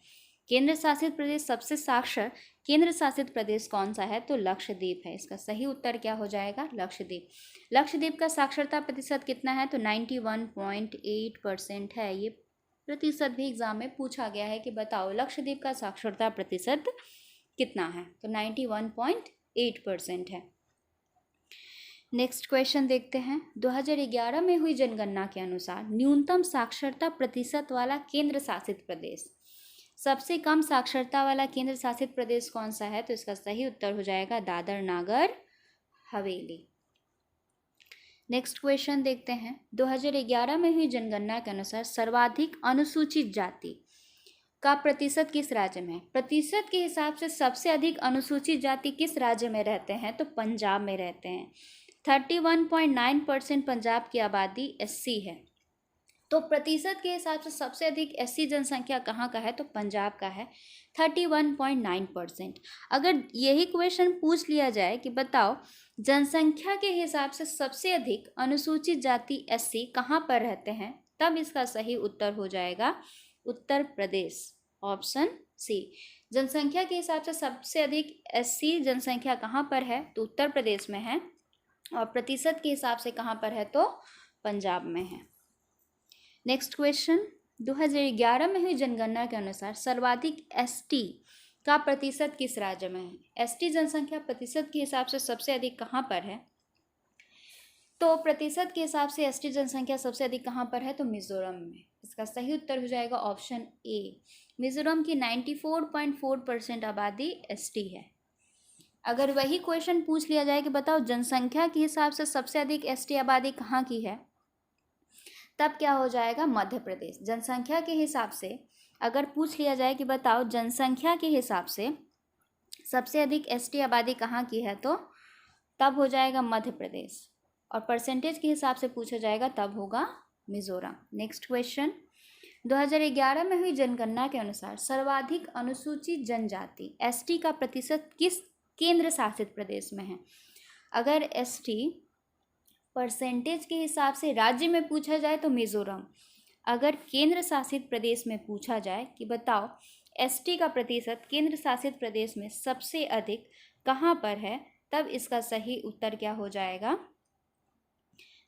केंद्र शासित प्रदेश सबसे साक्षर केंद्र शासित प्रदेश कौन सा है, तो लक्षद्वीप है। इसका सही उत्तर क्या हो जाएगा, लक्षद्वीप। लक्षद्वीप का साक्षरता प्रतिशत कितना है, तो 91.8% है। ये प्रतिशत भी एग्जाम में पूछा गया है कि बताओ लक्षद्वीप का साक्षरता प्रतिशत कितना है, तो 91.8% है। नेक्स्ट क्वेश्चन देखते हैं। 2011 में हुई जनगणना के अनुसार न्यूनतम साक्षरता प्रतिशत वाला केंद्र शासित प्रदेश, सबसे कम साक्षरता वाला केंद्र शासित प्रदेश कौन सा है, तो इसका सही उत्तर हो जाएगा दादर नागर हवेली। नेक्स्ट क्वेश्चन देखते हैं। 2011 में हुई जनगणना के अनुसार सर्वाधिक अनुसूचित जाति का प्रतिशत किस राज्य में है। प्रतिशत के हिसाब से सबसे अधिक अनुसूचित जाति किस राज्य में रहते हैं, तो पंजाब में रहते हैं। 31.9% पंजाब की आबादी SC है। तो प्रतिशत के हिसाब से सबसे अधिक SC जनसंख्या कहाँ का है, तो पंजाब का है, 31.9%। अगर यही क्वेश्चन पूछ लिया जाए कि बताओ जनसंख्या के हिसाब से सबसे अधिक अनुसूचित जाति SC कहाँ पर रहते हैं, तब इसका सही उत्तर हो जाएगा उत्तर प्रदेश, ऑप्शन सी। जनसंख्या के हिसाब से सबसे अधिक SC जनसंख्या कहाँ पर है, तो उत्तर प्रदेश में है, और प्रतिशत के हिसाब से कहाँ पर है, तो पंजाब में है। नेक्स्ट क्वेश्चन, 2011 में हुई जनगणना के अनुसार सर्वाधिक एसटी का प्रतिशत किस राज्य में है? एसटी जनसंख्या प्रतिशत के हिसाब से सबसे अधिक कहाँ पर है? तो प्रतिशत के हिसाब से एसटी जनसंख्या सबसे अधिक कहाँ पर है? तो मिजोरम में। इसका सही उत्तर हो जाएगा ऑप्शन ए। मिजोरम की 94.4% आबादी एसटी है। अगर वही क्वेश्चन पूछ लिया जाए कि बताओ जनसंख्या के हिसाब से सबसे अधिक एसटी आबादी कहाँ की है, तब क्या हो जाएगा? मध्य प्रदेश। जनसंख्या के हिसाब से अगर पूछ लिया जाए कि बताओ जनसंख्या के हिसाब से सबसे अधिक एसटी आबादी कहाँ की है, तो तब हो जाएगा मध्य प्रदेश। और परसेंटेज के हिसाब से पूछा जाएगा तब होगा मिजोरम। नेक्स्ट क्वेश्चन, 2011 में हुई जनगणना के अनुसार सर्वाधिक अनुसूचित जनजाति एसटी का प्रतिशत किस केंद्र शासित प्रदेश में है? अगर एसटी परसेंटेज के हिसाब से राज्य में पूछा जाए तो मिजोरम। अगर केंद्र शासित प्रदेश में पूछा जाए कि बताओ एसटी का प्रतिशत केंद्र शासित प्रदेश में सबसे अधिक कहाँ पर है, तब इसका सही उत्तर क्या हो जाएगा?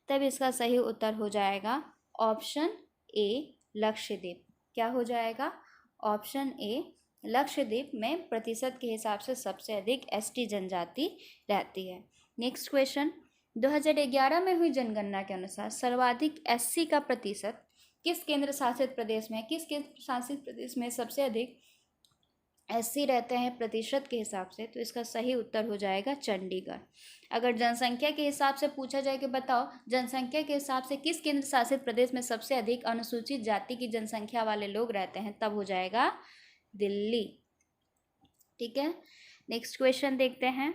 तब इसका सही उत्तर हो जाएगा ऑप्शन ए, लक्षद्वीप। क्या हो जाएगा? ऑप्शन ए, लक्षद्वीप में प्रतिशत के हिसाब से सबसे अधिक एसटी जनजाति रहती है। नेक्स्ट क्वेश्चन, 2011 में हुई जनगणना के अनुसार सर्वाधिक एससी का प्रतिशत किस केंद्र शासित प्रदेश में? किस केंद्र शासित प्रदेश में सबसे अधिक एससी रहते हैं प्रतिशत के हिसाब से? तो इसका सही उत्तर हो जाएगा चंडीगढ़। अगर जनसंख्या के हिसाब से पूछा जाए कि बताओ जनसंख्या के हिसाब से किस केंद्र शासित प्रदेश में सबसे अधिक अनुसूचित जाति की जनसंख्या वाले लोग रहते हैं, तब हो जाएगा दिल्ली। ठीक है, नेक्स्ट क्वेश्चन देखते हैं।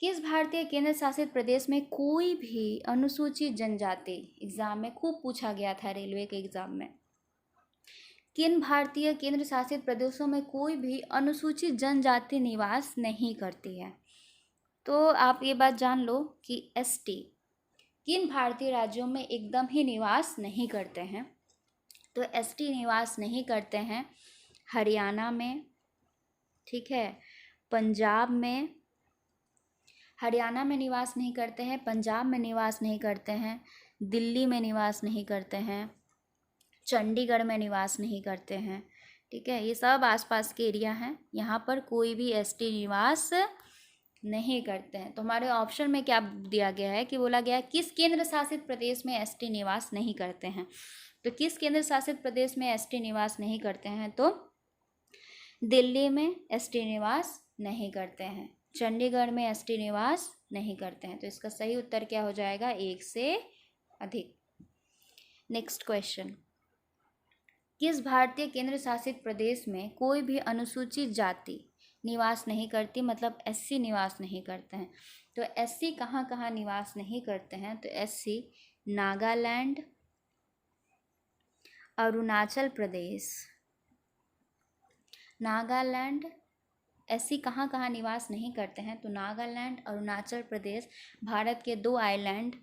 किस भारतीय केंद्र शासित प्रदेश में कोई भी अनुसूचित जनजाति, एग्जाम में खूब पूछा गया था रेलवे के एग्जाम में, किन भारतीय केंद्र शासित प्रदेशों में कोई भी अनुसूचित जनजाति निवास नहीं करती है? तो आप ये बात जान लो कि एसटी किन भारतीय राज्यों में एकदम ही निवास नहीं करते हैं। तो एसटी निवास नहीं करते हैं हरियाणा में, ठीक है, पंजाब में, हरियाणा में निवास नहीं करते हैं, पंजाब में निवास नहीं करते हैं, दिल्ली में निवास नहीं करते हैं, चंडीगढ़ में निवास नहीं करते हैं। ठीक है, ये सब आसपास के एरिया हैं, यहाँ पर कोई भी एसटी निवास नहीं करते हैं। तो हमारे ऑप्शन में क्या दिया गया है कि बोला गया है किस केंद्र शासित प्रदेश में एसटी निवास नहीं करते हैं। तो किस केंद्र शासित प्रदेश में एसटी निवास नहीं करते हैं? तो दिल्ली में एसटी निवास नहीं करते हैं, चंडीगढ़ में एसटी निवास नहीं करते हैं। तो इसका सही उत्तर क्या हो जाएगा? एक से अधिक। नेक्स्ट क्वेश्चन, किस भारतीय केंद्र शासित प्रदेश में कोई भी अनुसूचित जाति निवास नहीं करती, मतलब एससी निवास नहीं करते हैं? तो एससी कहाँ कहाँ निवास नहीं करते हैं? तो एससी नागालैंड, अरुणाचल प्रदेश, नागालैंड एससी कहाँ कहाँ निवास नहीं करते हैं? तो नागालैंड, अरुणाचल प्रदेश, भारत के 2 आइलैंड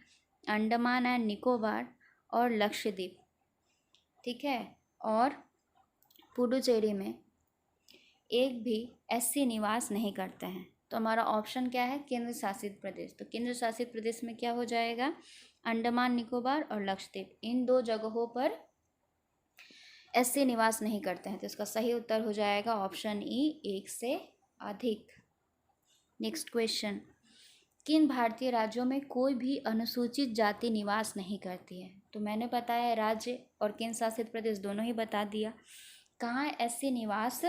अंडमान एंड निकोबार और लक्षद्वीप। ठीक है, और पुडुचेरी में एक भी एससी निवास नहीं करते हैं। तो हमारा ऑप्शन क्या है? केंद्र शासित प्रदेश। तो केंद्र शासित प्रदेश में क्या हो जाएगा? अंडमान निकोबार और लक्षद्वीप, इन 2 जगहों पर एससी निवास नहीं करते हैं। तो इसका सही उत्तर हो जाएगा ऑप्शन ई, एक से अधिक। नेक्स्ट क्वेश्चन, किन भारतीय राज्यों में कोई भी अनुसूचित जाति निवास नहीं करती है? तो मैंने बताया राज्य और केंद्र शासित प्रदेश दोनों ही बता दिया। कहाँ एससी निवास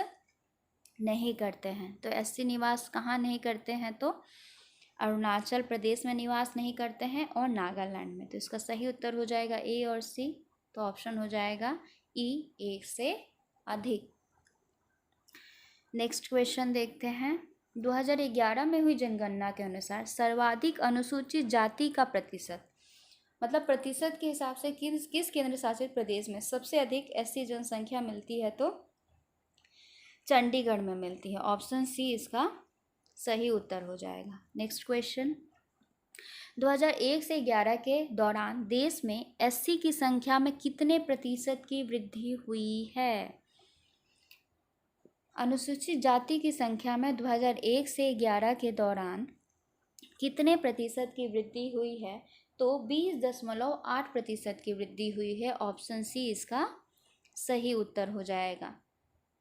नहीं करते हैं? तो एससी निवास कहाँ नहीं करते हैं? तो अरुणाचल प्रदेश में निवास नहीं करते हैं और नागालैंड में। तो इसका सही उत्तर हो जाएगा ए और सी। तो ऑप्शन हो जाएगा ई, एक से अधिक। नेक्स्ट क्वेश्चन देखते हैं। 2011 में हुई जनगणना के अनुसार सर्वाधिक अनुसूचित जाति का प्रतिशत, मतलब प्रतिशत के हिसाब से किस केंद्र शासित प्रदेश में सबसे अधिक एससी जनसंख्या मिलती है? तो चंडीगढ़ में मिलती है। ऑप्शन सी इसका सही उत्तर हो जाएगा। नेक्स्ट क्वेश्चन, 2001 से 11 के दौरान देश में एससी की संख्या में कितने प्रतिशत की वृद्धि हुई है? अनुसूचित जाति की संख्या में 2001 से 11 के दौरान कितने प्रतिशत की वृद्धि हुई है? तो 20.8% की वृद्धि हुई है। ऑप्शन सी इसका सही उत्तर हो जाएगा।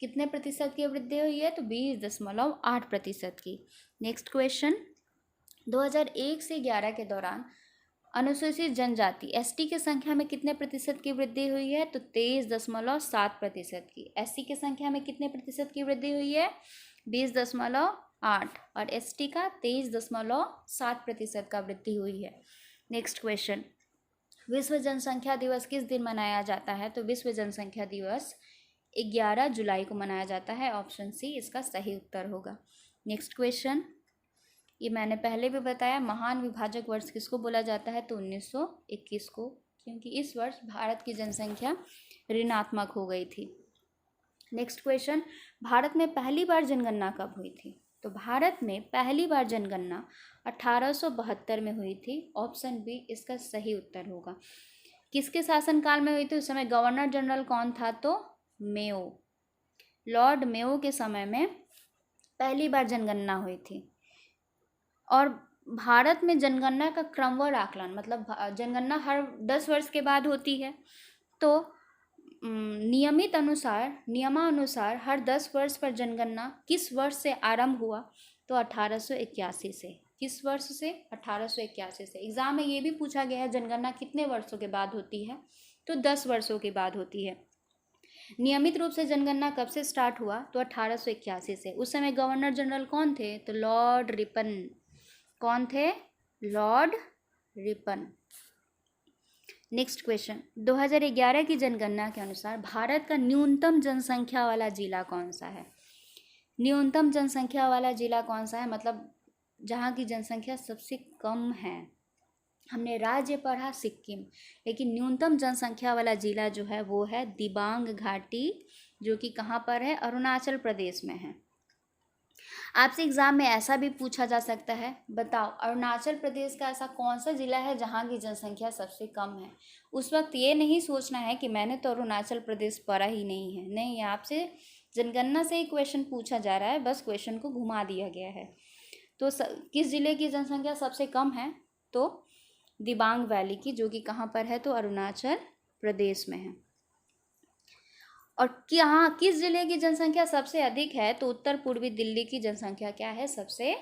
कितने प्रतिशत की वृद्धि हुई है? तो 20.8% की। नेक्स्ट क्वेश्चन, 2001 से 11 के दौरान अनुसूचित जनजाति एसटी की संख्या में कितने प्रतिशत की वृद्धि हुई है? तो 23.7% की। एससी की संख्या में कितने प्रतिशत की वृद्धि हुई है? 20.8। और एसटी का 23.7% का वृद्धि हुई है। नेक्स्ट क्वेश्चन, विश्व जनसंख्या दिवस किस दिन मनाया जाता है? तो विश्व जनसंख्या दिवस 11 जुलाई को मनाया जाता है। ऑप्शन सी इसका सही उत्तर होगा। नेक्स्ट क्वेश्चन, ये मैंने पहले भी बताया, महान विभाजक वर्ष किसको बोला जाता है? तो 1921 को, क्योंकि इस वर्ष भारत की जनसंख्या ऋणात्मक हो गई थी। नेक्स्ट क्वेश्चन, भारत में पहली बार जनगणना कब हुई थी? तो भारत में पहली बार जनगणना 1872 में हुई थी। ऑप्शन बी इसका सही उत्तर होगा। किसके शासनकाल में हुई थी? उस समय गवर्नर जनरल कौन था? तो मेयो, लॉर्ड मेयो के समय में पहली बार जनगणना हुई थी। और भारत में जनगणना का क्रमवार आकलन, मतलब जनगणना हर 10 वर्ष के बाद होती है, तो नियमानुसार हर 10 वर्ष पर जनगणना किस वर्ष से आरंभ हुआ? तो 1881 से। किस वर्ष से? 1881 से। एग्जाम में ये भी पूछा गया है जनगणना कितने वर्षों के बाद होती है? तो 10 वर्षों के बाद होती है। नियमित रूप से जनगणना कब से स्टार्ट हुआ? तो 1881 से। उस समय गवर्नर जनरल कौन थे? तो लॉर्ड रिपन। कौन थे? Lord Ripon. नेक्स्ट क्वेश्चन, 2011 की जनगणना के अनुसार भारत का न्यूनतम जनसंख्या वाला जिला कौन सा है? न्यूनतम जनसंख्या वाला जिला कौन सा है? मतलब जहाँ की जनसंख्या सबसे कम है। हमने राज्य पढ़ा सिक्किम, लेकिन न्यूनतम जनसंख्या वाला जिला जो है वो है दिबांग घाटी, जो कि कहाँ पर है? अरुणाचल प्रदेश में है। आपसे एग्जाम में ऐसा भी पूछा जा सकता है, बताओ अरुणाचल प्रदेश का ऐसा कौन सा जिला है जहाँ की जनसंख्या सबसे कम है? उस वक्त ये नहीं सोचना है कि मैंने तो अरुणाचल प्रदेश पढ़ा ही नहीं है। नहीं, आपसे जनगणना से ही क्वेश्चन पूछा जा रहा है, बस क्वेश्चन को घुमा दिया गया है। तो किस जिले की जनसंख्या सबसे कम है? तो दिबांग वैली की, जो कि कहाँ पर है? तो अरुणाचल प्रदेश में है। और यहाँ किस जिले की जनसंख्या सबसे अधिक है? तो उत्तर पूर्वी दिल्ली की जनसंख्या क्या है? सबसे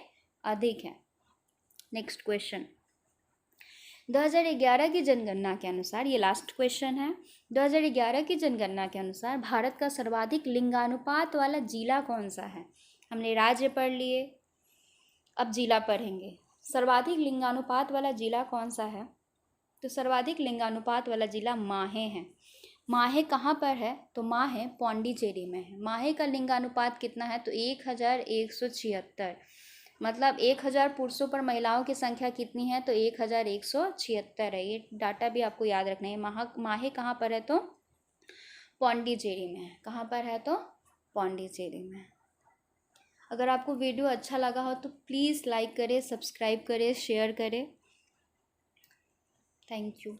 अधिक है। नेक्स्ट क्वेश्चन, 2011 की जनगणना के अनुसार, ये लास्ट क्वेश्चन है, 2011 की जनगणना के अनुसार भारत का सर्वाधिक लिंगानुपात वाला जिला कौन सा है? हमने राज्य पढ़ लिए, अब जिला पढ़ेंगे। सर्वाधिक लिंगानुपात वाला जिला कौन सा है? तो सर्वाधिक लिंगानुपात वाला जिला माहे है। माहे कहाँ पर है? तो माहे पौंडीचेरी में है। माहे का लिंगानुपात कितना है? तो 1176। मतलब 1000 पुरुषों पर महिलाओं की संख्या कितनी है? तो 1176 है। ये डाटा भी आपको याद रखना है। माहे कहाँ पर है? तो पौंडीचेरी में है। कहाँ पर है? तो पौंडीचेरी में। अगर आपको वीडियो अच्छा लगा हो तो प्लीज़ लाइक करें, सब्सक्राइब करें, शेयर करें। Thank you.